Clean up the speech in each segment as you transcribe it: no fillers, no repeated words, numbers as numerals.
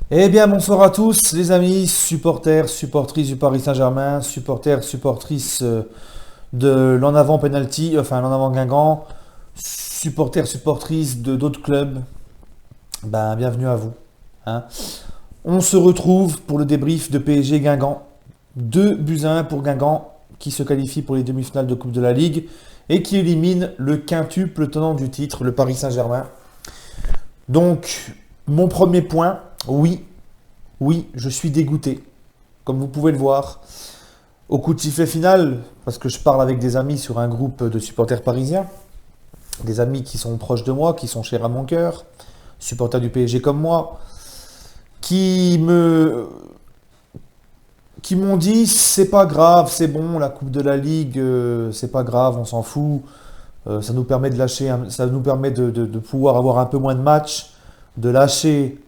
Eh bien, bonsoir à tous, les amis, supporters, supportrices du Paris Saint-Germain, supporters, supportrices de l'en avant penalty, enfin l'en avant Guingamp, supporters, supportrices de d'autres clubs. Ben, bienvenue à vous, hein. On se retrouve pour le débrief de PSG Guingamp. 2 buts à 1 pour Guingamp, qui se qualifie pour les demi-finales de Coupe de la Ligue et qui élimine le quintuple tenant du titre, le Paris Saint-Germain. Donc, mon premier point, oui, oui, je suis dégoûté, comme vous pouvez le voir. Au coup de sifflet final, parce que je parle avec des amis sur un groupe de supporters parisiens, des amis qui sont proches de moi, qui sont chers à mon cœur, supporters du PSG comme moi, qui me qui m'ont dit c'est pas grave, c'est bon, la Coupe de la Ligue, c'est pas grave, on s'en fout, ça nous permet de lâcher, ça nous permet de pouvoir avoir un peu moins de matchs, de lâcher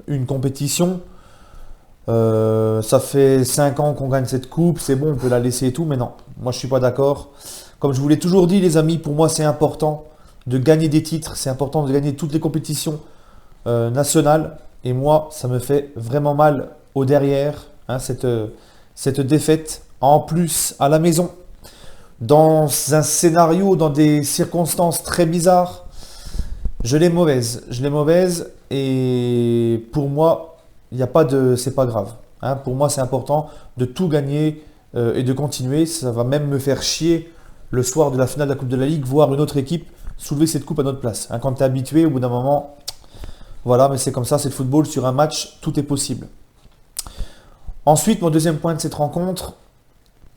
une compétition. Ça fait 5 ans qu'on gagne cette coupe, c'est bon, on peut la laisser et tout, mais non, moi je suis pas d'accord. Comme je vous l'ai toujours dit, les amis, pour moi c'est important de gagner des titres, c'est important de gagner toutes les compétitions nationales, et moi ça me fait vraiment mal au derrière, hein, cette défaite, en plus à la maison, dans un scénario, dans des circonstances très bizarres. Je l'ai mauvaise, et pour moi, il n'y a pas de, c'est pas grave, hein. Pour moi, c'est important de tout gagner et de continuer. Ça va même me faire chier le soir de la finale de la Coupe de la Ligue, voir une autre équipe soulever cette coupe à notre place, hein. Quand tu es habitué, au bout d'un moment, voilà, mais c'est comme ça, c'est le football. Sur un match, tout est possible. Ensuite, mon deuxième point de cette rencontre,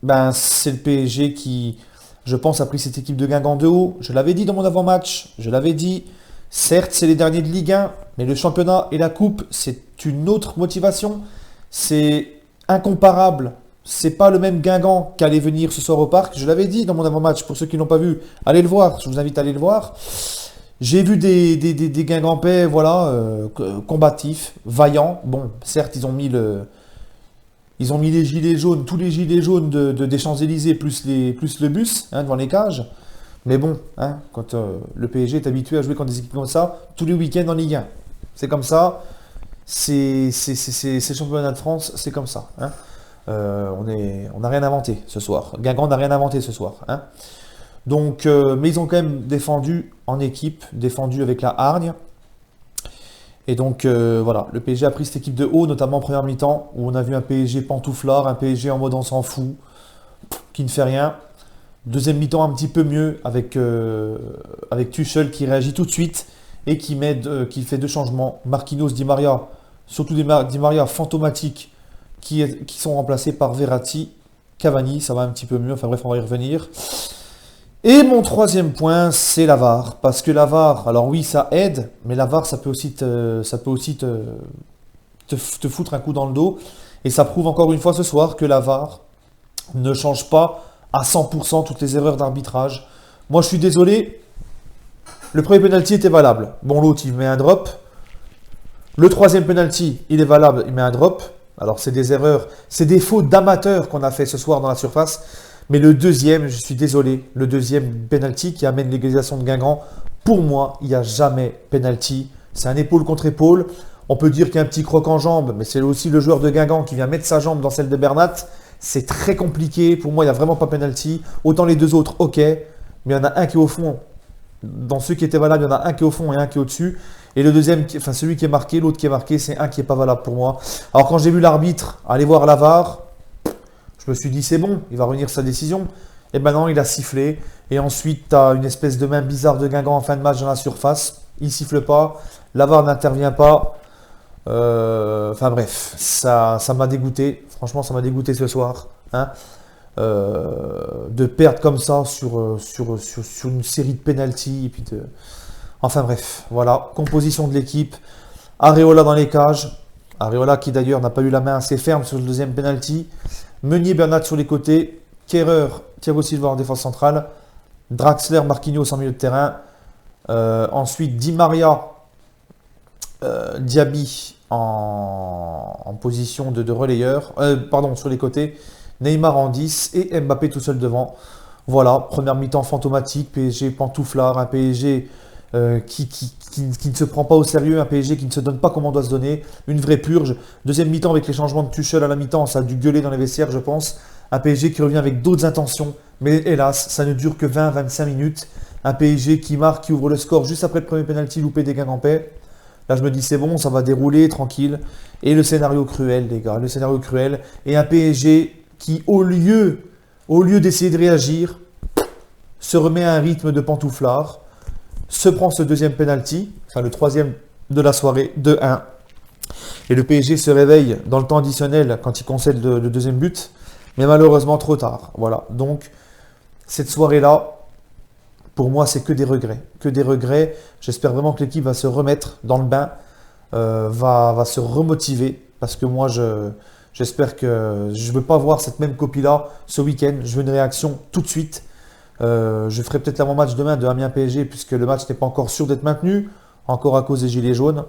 ben, c'est le PSG qui, je pense, a pris cette équipe de Guingamp de haut. Je l'avais dit dans mon avant-match, je l'avais dit. Certes, c'est les derniers de Ligue 1, mais le championnat et la coupe, c'est une autre motivation. C'est incomparable. C'est pas le même Guingamp qu'allait venir ce soir au parc. Je l'avais dit dans mon avant-match. Pour ceux qui l'ont pas vu, allez le voir. Je vous invite à aller le voir. J'ai vu des Guingampais, voilà, combatifs, vaillants. Bon, certes, ils ont mis les gilets jaunes, tous les gilets jaunes des Champs-Élysées, plus le bus, hein, devant les cages. Mais bon, hein, quand le PSG est habitué à jouer contre des équipes comme ça, tous les week-ends en Ligue 1. C'est comme ça. C'est le championnat de France, c'est comme ça, hein. On n'a rien inventé ce soir. Guingamp n'a rien inventé ce soir, hein. Donc, mais ils ont quand même défendu en équipe, défendu avec la hargne. Et donc, voilà, le PSG a pris cette équipe de haut, notamment en première mi-temps, où on a vu un PSG pantouflard, un PSG en mode on s'en fout, qui ne fait rien. Deuxième mi-temps un petit peu mieux, avec Tuchel qui réagit tout de suite et qui fait 2 changements. Marquinhos, Di Maria, surtout Di Maria fantomatiques, qui sont remplacés par Verratti, Cavani, ça va un petit peu mieux, enfin bref, on va y revenir. Et mon troisième point, c'est la VAR. Parce que la VAR, alors oui, ça aide, mais la VAR, ça peut aussi te foutre un coup dans le dos. Et ça prouve encore une fois ce soir que la VAR ne change pas à 100% toutes les erreurs d'arbitrage. Moi, je suis désolé, le premier penalty était valable. Bon, l'autre, il met un drop. Le troisième penalty, il est valable, il met un drop. Alors, c'est des erreurs, c'est des fautes d'amateurs qu'on a fait ce soir dans la surface. Mais le deuxième, je suis désolé, le deuxième penalty qui amène l'égalisation de Guingamp, pour moi, il n'y a jamais penalty. C'est un épaule contre épaule. On peut dire qu'il y a un petit croc en jambe, mais c'est aussi le joueur de Guingamp qui vient mettre sa jambe dans celle de Bernat. C'est très compliqué. Pour moi, il n'y a vraiment pas penalty. Autant les deux autres, ok. Mais il y en a un qui est au fond. Dans ceux qui étaient valables, il y en a un qui est au fond et un qui est au-dessus. Et le deuxième, enfin celui qui est marqué, l'autre qui est marqué, c'est un qui n'est pas valable pour moi. Alors quand j'ai vu l'arbitre aller voir la VAR, je me suis dit c'est bon, il va revenir sa décision. Et ben non, il a sifflé. Et ensuite, tu as une espèce de main bizarre de Guingamp en fin de match dans la surface. Il siffle pas. La VAR n'intervient pas. Enfin bref, ça m'a dégoûté. Franchement, ça m'a dégoûté ce soir, hein. De perdre comme ça sur une série de pénaltys. Enfin bref, voilà. Composition de l'équipe. Areola dans les cages. Areola qui d'ailleurs n'a pas eu la main assez ferme sur le deuxième penalty. Meunier, Bernat sur les côtés. Kerrer, Thiago Silva en défense centrale. Draxler, Marquinhos en milieu de terrain. Ensuite, Di Maria, Diaby en position de relayeur. Pardon, sur les côtés. Neymar en 10 et Mbappé tout seul devant. Voilà, première mi-temps fantomatique. PSG pantouflard, un PSG qui ne se prend pas au sérieux, un PSG qui ne se donne pas comme on doit se donner, une vraie purge. Deuxième mi-temps avec les changements de Tuchel à la mi-temps, ça a dû gueuler dans les vestiaires, je pense. Un PSG qui revient avec d'autres intentions, mais hélas, ça ne dure que 20-25 minutes. Un PSG qui marque, qui ouvre le score juste après le premier penalty loupé des Guingampais. Là, je me dis, c'est bon, ça va dérouler, tranquille. Et le scénario cruel, les gars, le scénario cruel. Et un PSG qui, au lieu d'essayer de réagir, se remet à un rythme de pantouflard, se prend ce deuxième penalty, enfin le troisième de la soirée, 2-1. Et le PSG se réveille dans le temps additionnel quand il concède le deuxième but, mais malheureusement trop tard. Voilà, donc cette soirée-là, pour moi, c'est que des regrets. Que des regrets. J'espère vraiment que l'équipe va se remettre dans le bain, va se remotiver, parce que moi, j'espère que je ne veux pas voir cette même copie-là ce week-end. Je veux une réaction tout de suite. Je ferai peut-être l'avant-match demain de Amiens PSG, puisque le match n'est pas encore sûr d'être maintenu, encore à cause des gilets jaunes.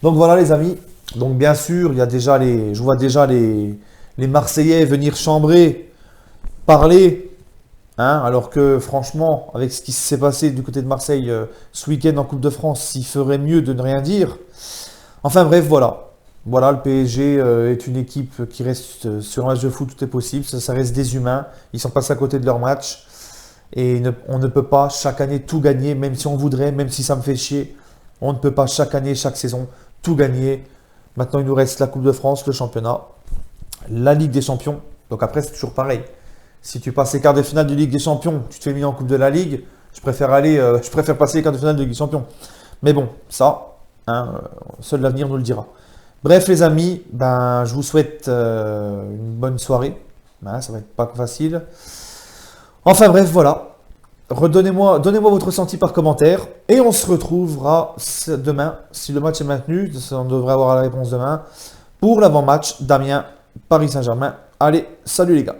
Donc voilà les amis. Donc bien sûr, il y a déjà je vois déjà les Marseillais venir chambrer, parler. Hein, alors que franchement, avec ce qui s'est passé du côté de Marseille ce week-end en Coupe de France, il ferait mieux de ne rien dire. Enfin bref, voilà. Voilà, le PSG est une équipe qui reste sur un match de foot, tout est possible. Ça reste des humains. Ils sont passés à côté de leur match. Et on ne peut pas chaque année tout gagner, même si on voudrait, même si ça me fait chier. On ne peut pas chaque année, chaque saison, tout gagner. Maintenant, il nous reste la Coupe de France, le championnat, la Ligue des Champions. Donc après, c'est toujours pareil. Si tu passes les quarts de finale de Ligue des Champions, tu te fais éliminer en Coupe de la Ligue, je préfère passer les quarts de finale de Ligue des Champions. Mais bon, ça, hein, seul l'avenir nous le dira. Bref les amis, ben, je vous souhaite une bonne soirée. Hein, ça va être pas facile. Enfin bref, voilà. Donnez-moi votre ressenti par commentaire. Et on se retrouvera demain, si le match est maintenu, on devrait avoir la réponse demain, pour l'avant-match d'Amiens Paris Saint-Germain. Allez, salut les gars.